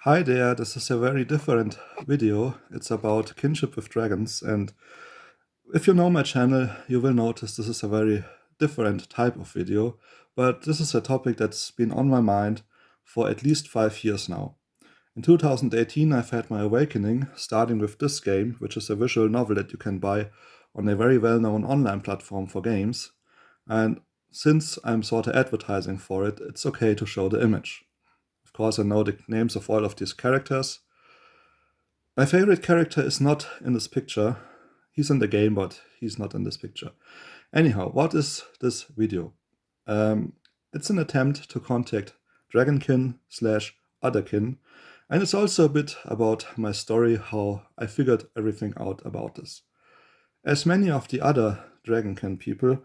Hi there, this is a very different video. It's about kinship with dragons, and if you know my channel, you will notice this is a very different type of video, but this is a topic that's been on my mind for at least 5 years now. In 2018, I've had my awakening, starting with this game, which is a visual novel that you can buy on a very well-known online platform for games, and since I'm sort of advertising for it, it's okay to show the image. Of course, I know the names of all of these characters. My favorite character is not in this picture. He's in the game, but he's not in this picture. Anyhow, what is this video? It's an attempt to contact Dragonkin slash Otherkin, and it's also a bit about my story, how I figured everything out about this. As many of the other Dragonkin people,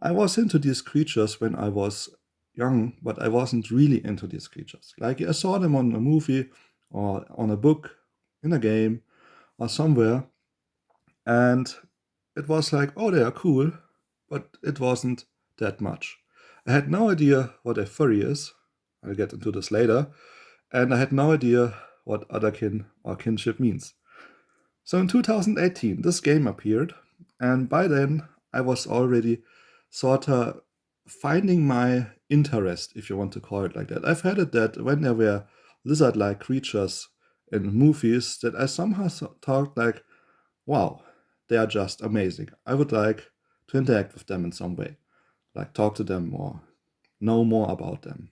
I was into these creatures when I was young, but I wasn't really into these creatures. Like I saw them on a movie or on a book, in a game, or somewhere, and it was like, oh, they are cool, but it wasn't that much. I had no idea what a furry is. I'll get into this later. And I had no idea what Otherkin or kinship means. So in 2018, this game appeared, and by then I was already sort of finding my interest, if you want to call it like that. I've had it that when there were lizard-like creatures in movies, that I somehow thought like, wow, they are just amazing. I would like to interact with them in some way, like talk to them or know more about them.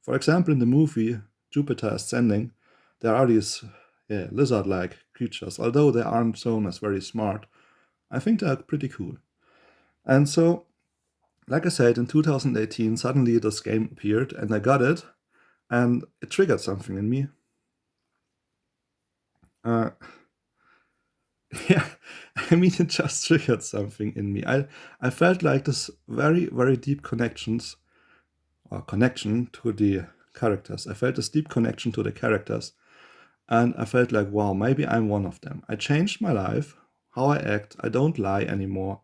For example, in the movie Jupiter Ascending, there are these lizard-like creatures. Although they aren't shown as very smart, I think they're pretty cool. And so, like I said, in 2018, suddenly this game appeared and I got it, and it triggered something in me. Uh, yeah, I mean, it just triggered something in me. I felt like this very, very deep connections or connection to the characters. I felt this deep connection to the characters, and I felt like, wow, maybe I'm one of them. I changed my life, how I act. I don't lie anymore.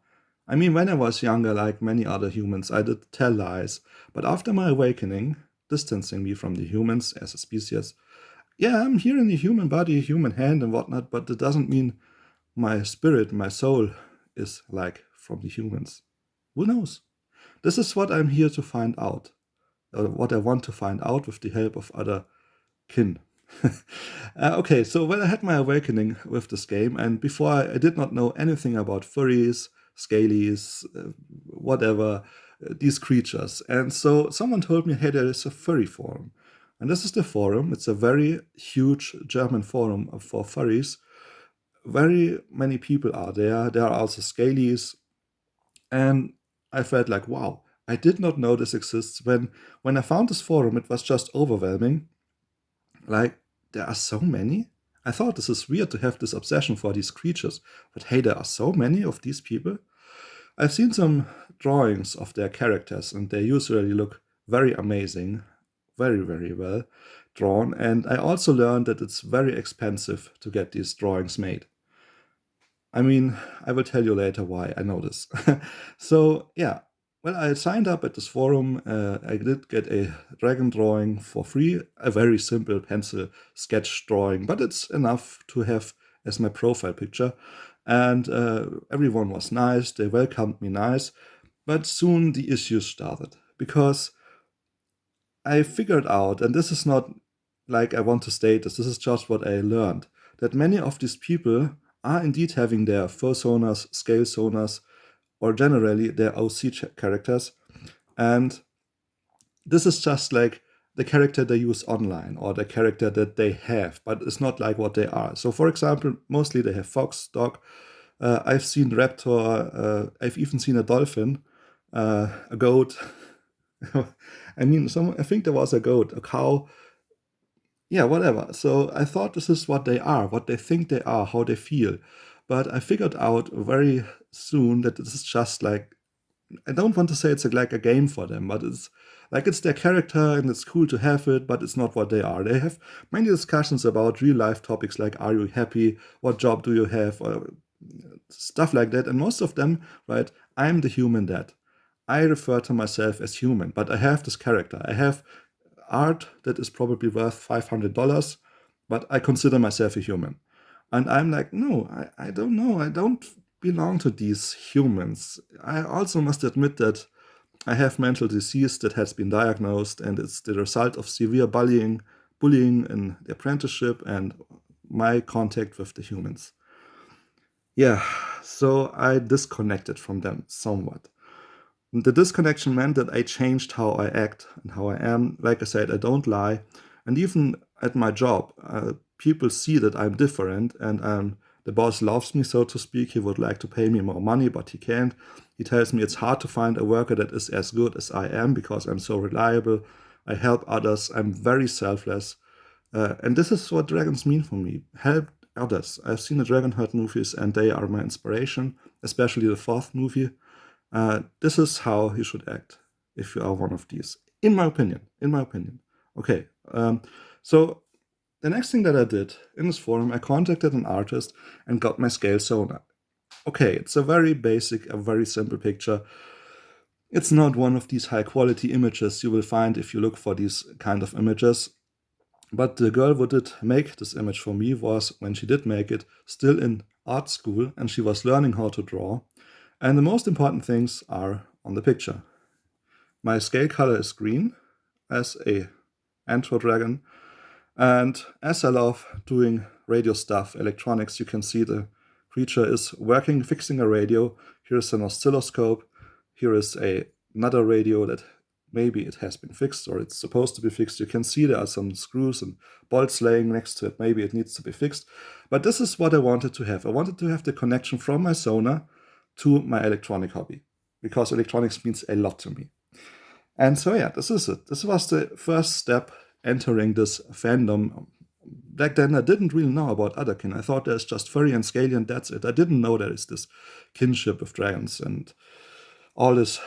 I mean, when I was younger, like many other humans, I did tell lies. But after my awakening, distancing me from the humans as a species, yeah, I'm here in the human body, human hand, and whatnot, but it doesn't mean my spirit, my soul is like from the humans. Who knows? This is what I'm here to find out, or what I want to find out with the help of other kin. Okay, so when I had my awakening with this game, and before I did not know anything about furries, scalies, whatever, these creatures. And so someone told me, hey, there is a furry forum. And this is the forum. It's a very huge German forum for furries. Very many people are there. There are also scalies. And I felt like, wow, I did not know this exists. When I found this forum, it was just overwhelming. Like, there are so many. I thought this is weird to have this obsession for these creatures, but hey, there are so many of these people. I've seen some drawings of their characters, and they usually look very amazing, very, very well drawn. And I also learned that it's very expensive to get these drawings made. I mean, I will tell you later why I know this. So, yeah, well, I signed up at this forum. I did get a dragon drawing for free, a very simple pencil sketch drawing, but it's enough to have as my profile picture. And everyone was nice, they welcomed me nice, but soon the issues started because I figured out, and this is not like I want to state this is just what I learned, that many of these people are indeed having their fursonas, scale sonas, or generally their OC characters. And this is just like the character they use online or the character that they have, but it's not like what they are. So, for example, mostly they have fox, dog. I've seen raptor. I've even seen a dolphin, a goat. I mean, I think there was a goat, a cow. Yeah, whatever. So I thought this is what they are, what they think they are, how they feel. But I figured out very soon that this is just like, I don't want to say it's like a game for them, but it's like it's their character and it's cool to have it, but it's not what they are. They have many discussions about real life topics like, are you happy? What job do you have? Or stuff like that. And most of them, right, I'm the human dad. I refer to myself as human, but I have this character. I have art that is probably worth $500. but I consider myself a human. And I'm like, no, I don't know. I don't belong to these humans. I also must admit that I have mental disease that has been diagnosed, and it's the result of severe bullying in the apprenticeship and my contact with the humans. Yeah, so I disconnected from them somewhat. The disconnection meant that I changed how I act and how I am. Like I said, I don't lie. And even at my job, people see that I'm different, and the boss loves me, so to speak. He would like to pay me more money, but he can't. He tells me it's hard to find a worker that is as good as I am because I'm so reliable. I help others. I'm very selfless. And this is what dragons mean for me. Help others. I've seen the Dragonheart movies, and they are my inspiration, especially the fourth movie. This is how you should act if you are one of these, in my opinion. In my opinion. Okay. So the next thing that I did in this forum, I contacted an artist and got my scale Sona. Okay, it's a very basic, a very simple picture. It's not one of these high quality images you will find if you look for these kind of images. But the girl who did make this image for me was, when she did make it, still in art school, and she was learning how to draw. And the most important things are on the picture. My scale color is green, as a Antro Dragon. And as I love doing radio stuff, electronics, you can see the creature is working, fixing a radio. Here's an oscilloscope. Here is another radio that maybe it has been fixed, or it's supposed to be fixed. You can see there are some screws and bolts laying next to it. Maybe it needs to be fixed. But this is what I wanted to have. I wanted to have the connection from my Sona to my electronic hobby, because electronics means a lot to me. And so yeah, this is it. This was the first step entering this fandom. Back then, I didn't really know about Otherkin. I thought there's just furry and scaly, and that's it. I didn't know there is this kinship of dragons and all this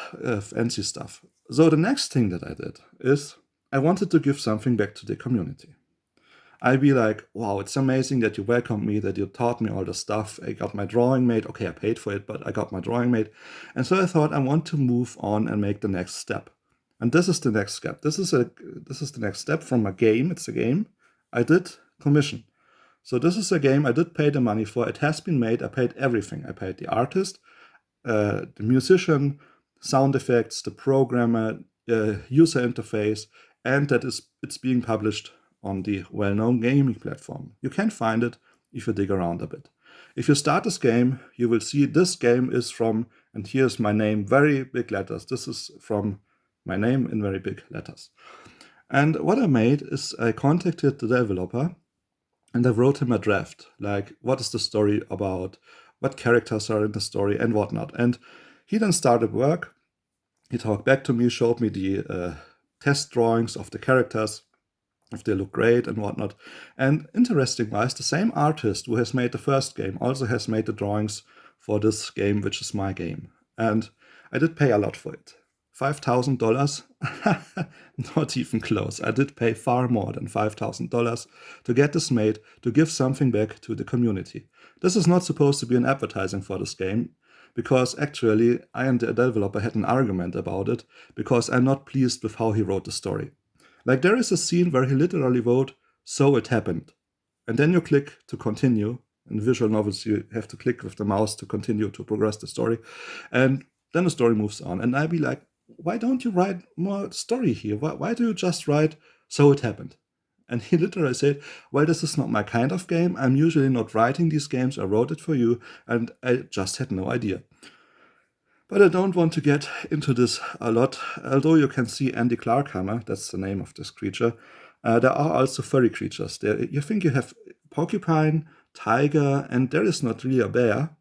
fancy stuff. So the next thing that I did is I wanted to give something back to the community. I'd be like, wow, it's amazing that you welcomed me, that you taught me all the stuff. I got my drawing made. Okay, I paid for it, but I got my drawing made. And so I thought I want to move on and make the next step. And this is the next step. This is the next step from a game. It's a game I did commission. So this is a game I did pay the money for. It has been made. I paid everything. I paid the artist, the musician, sound effects, the programmer, user interface, and that it's being published on the well-known gaming platform. You can find it if you dig around a bit. If you start this game, you will see this game is from, and here's my name, very big letters. This is from my name in very big letters. And what I made is I contacted the developer and I wrote him a draft, like what is the story about, what characters are in the story and whatnot. And he then started work. He talked back to me, showed me the test drawings of the characters, if they look great and whatnot. And interesting-wise, the same artist who has made the first game also has made the drawings for this game, which is my game. And I did pay a lot for it. $5,000? Not even close. I did pay far more than $5,000 to get this made, to give something back to the community. This is not supposed to be an advertising for this game, because actually I and the developer had an argument about it, because I'm not pleased with how he wrote the story. Like, there is a scene where he literally wrote, "So it happened." And then you click to continue. In visual novels, you have to click with the mouse to continue to progress the story. And then the story moves on. And I'd be like, why don't you write more story here? Why do you just write, "So it happened"? And he literally said, well, this is not my kind of game. I'm usually not writing these games. I wrote it for you, and I just had no idea. But I don't want to get into this a lot. Although you can see Andy Clarkhammer, that's the name of this creature, there are also furry creatures. You think you have porcupine, tiger, and there is not really a bear.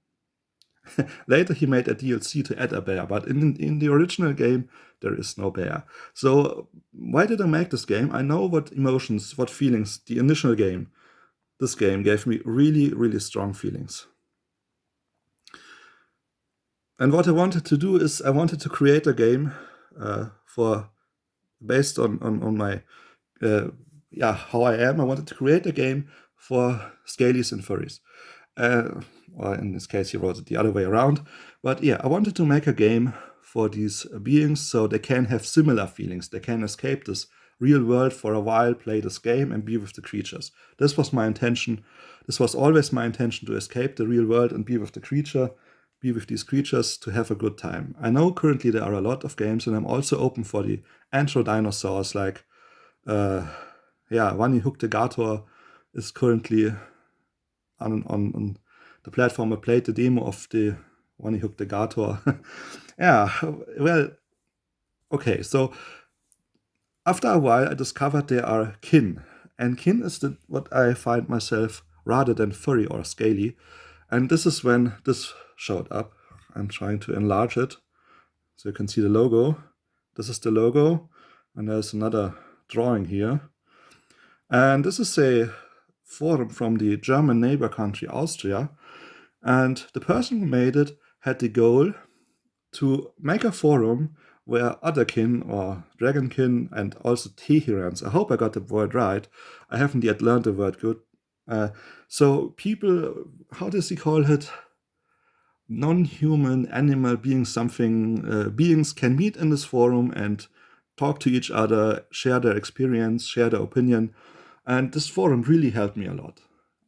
Later he made a DLC to add a bear, but in the original game there is no bear. So why did I make this game? I know what emotions, what feelings the initial game, this game gave me really, really strong feelings. And what I wanted to do is I wanted to create a game based on my how I am. I wanted to create a game for scalies and furries. Or in this case, he wrote it the other way around. But yeah, I wanted to make a game for these beings so they can have similar feelings. They can escape this real world for a while, play this game, and be with the creatures. This was my intention. This was always my intention, to escape the real world and be with the creature, be with these creatures, to have a good time. I know currently there are a lot of games, and I'm also open for the antro dinosaurs, like One Hook the Gator is currently on the platform. I played the demo of the One Hook the Gator. Yeah, well, okay, so after a while I discovered there are kin, and kin is what I find myself rather than furry or scaly, and this is when this showed up. I'm trying to enlarge it so you can see the logo. This is the logo, and there's another drawing here. And this is a forum from the German neighbor country, Austria. And the person who made it had the goal to make a forum where Otherkin or Dragonkin and also Tehirans, I hope I got the word right, I haven't yet learned the word good. So people, how does he call it? Non-human animal beings, beings can meet in this forum and talk to each other, share their experience, share their opinion. And this forum really helped me a lot.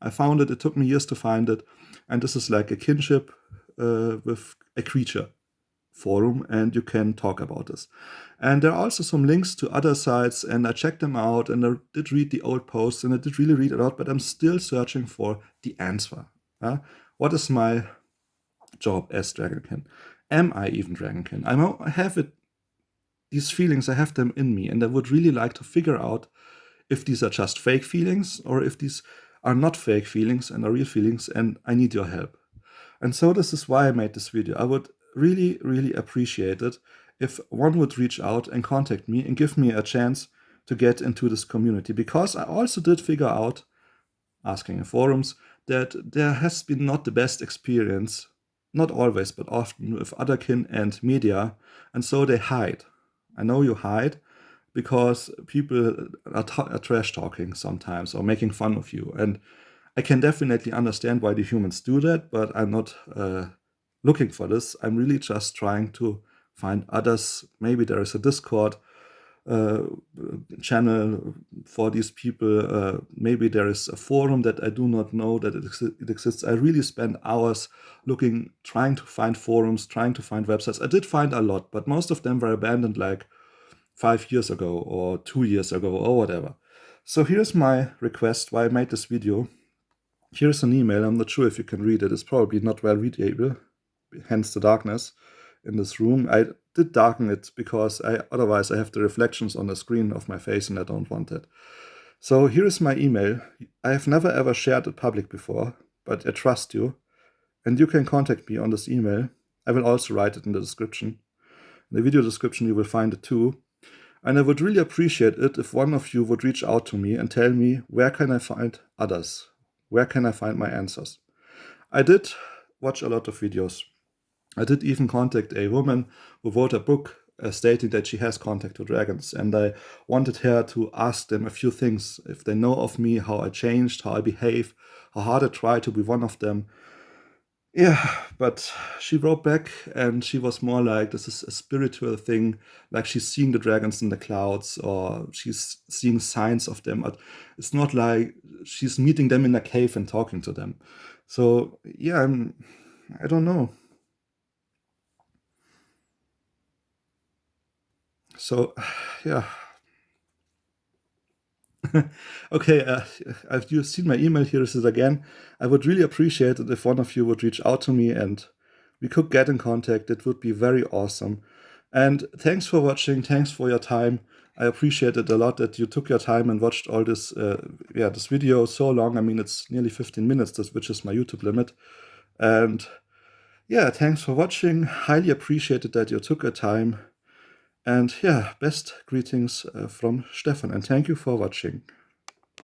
I found it took me years to find it. And this is like a kinship with a creature forum, and you can talk about this. And there are also some links to other sites, and I checked them out, and I did read the old posts, and I did really read a lot, but I'm still searching for the answer. What is my job as Dragonkin? Am I even Dragonkin? I have it. These feelings, I have them in me, and I would really like to figure out if these are just fake feelings or if these are not fake feelings and are real feelings, and I need your help. And so this is why I made this video. I would really, really appreciate it if one would reach out and contact me and give me a chance to get into this community, because I also did figure out, asking in forums, that there has been not the best experience, not always, but often, with Otherkin and media, and so they hide. I know you hide because people are trash talking sometimes or making fun of you, and I can definitely understand why the humans do that, but I'm not looking for this. I'm really just trying to find others. Maybe there is a Discord channel for these people. Maybe there is a forum that I do not know that it exists. I really spend hours looking, trying to find forums, trying to find websites. I did find a lot, but most of them were abandoned like 5 years ago or 2 years ago or whatever. So here's my request why I made this video. Here's an email. I'm not sure if you can read it. It's probably not well readable, hence the darkness in this room. I did darken it because otherwise I have the reflections on the screen of my face and I don't want it. So here is my email. I have never ever shared it public before, but I trust you, and you can contact me on this email. I will also write it in the description. In the video description you will find it too. And I would really appreciate it if one of you would reach out to me and tell me, where can I find others? Where can I find my answers? I did watch a lot of videos. I did even contact a woman who wrote a book stating that she has contact to dragons, and I wanted her to ask them a few things, if they know of me, how I changed, how I behave, how hard I try to be one of them. Yeah, but she wrote back and she was more like, this is a spiritual thing, like she's seeing the dragons in the clouds or she's seeing signs of them. But it's not like she's meeting them in a cave and talking to them. So yeah, I don't know. So yeah. Okay, you've seen my email. Here is it again. I would really appreciate it if one of you would reach out to me and we could get in contact. It would be very awesome. And thanks for watching. Thanks for your time. I appreciate it a lot that you took your time and watched all this this video so long. I mean, it's nearly 15 minutes, which is my YouTube limit. And yeah, thanks for watching. Highly appreciated that you took your time. And yeah, best greetings from Stefan, and thank you for watching.